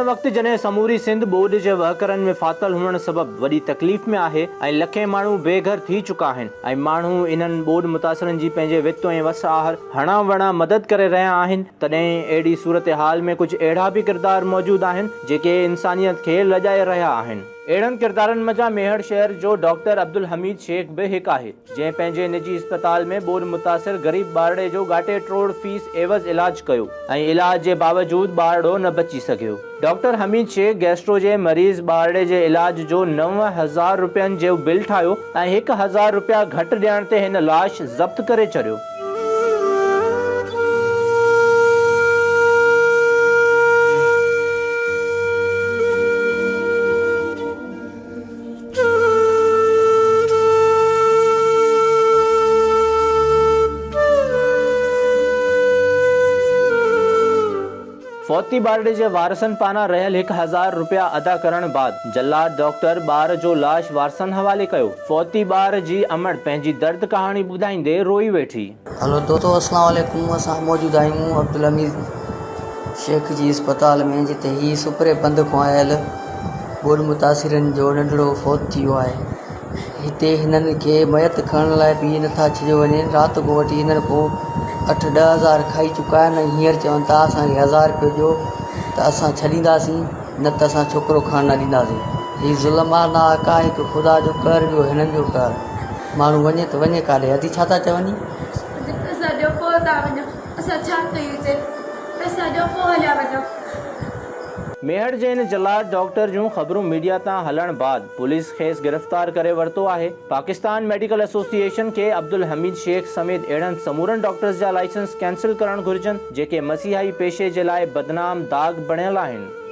वक्त जने समूरी सिंध बोर्ड जे वर्करन में फातल हुअण सबब वडी तकलीफ में आहे ऐं लखे माण्हू बेघर थी चुका आहिनि ऐं माण्हू इन्हनि बोर्ड मुतासिरनि जी पंहिंजे वित्त ऐं वस आहर हणा वणा मदद करे रहिया आहिनि। तॾहिं अहिड़ी सूरत हाल में कुझु अहिड़ा बि किरदार मौजूद आहिनि जेके इंसानियत खे लॼाए रहिया आहिनि। अहिड़नि किरदारनि मज़ा मेहर शहर जो डॉक्टर अब्दुल हमीद शेख बि हिकु आहे, जंहिं पंहिंजे निजी अस्पताल में बोर्ड मुतासिर ग़रीब ॿारड़े जो घाटे टोड़ फीस एवज़ इलाज कयो ऐं इलाज जे बावजूद ॿारड़ो न बची सघियो। डॉक्टर हमीद शेख गैस्ट्रो जे मरीज़ ॿारड़े जे इलाज जो 9,000 रुपयनि जो बिल ठाहियो ऐं 1,000 रुपया घटि ॾियण ते हिन लाश ज़ब्त करे छॾियो। फौती ॿारड़े जे वारसनि पारां रहियल 1,000 रुपया अदा करण बाद जल्लाद डॉक्टर ॿार जो लाश वारसनि हवाले कयो। फौती ॿार जी अमड़ पंहिंजी दर्द कहाणी ॿुधाईंदे रोई वेठी। हेलो दोस्तों, अस्सलाम वालेकुम। असां मौजूद आहियूं अब्दुल हमीद शेख जी अस्पताल में, जिते ही सुपरे बंद खां आयल बोर्ड मुतासिरनि जो नंढड़ो फौत थी वियो आहे। हिते हिननि खे मयत खणण लाइ बि नथा छॾियो वञे। राति को वठी हिननि को 8-10 हज़ार खाई चुका आहिनि। हींअर चवनि था असांखे 1000 रुपयो ॾियो त असां छॾींदासीं, न त असां छोकिरो खणण न ॾींदासीं। हीउ ज़ुल्म आहे, ना का हिकु ख़ुदा जो कर, ॿियो हिननि जो कर। माण्हू वञे त वञे काॾे, अधी छा था चवनि? मेहर जे इन जलाद डॉक्टर जूं ख़बरूं मीडिया तां हलण बाद पुलिस खेसि गिरफ़्तार करे वरितो आहे। पाकिस्तान मेडिकल एसोसिएशन खे अब्दुल हमीद शेख समेत अहिड़नि समूरनि डॉक्टर्स जा लाइसेंस कैंसिल करणु घुर्जनि जेके मसीहाई पेशे जे लाइ बदनाम दाग़ बणियल आहिनि।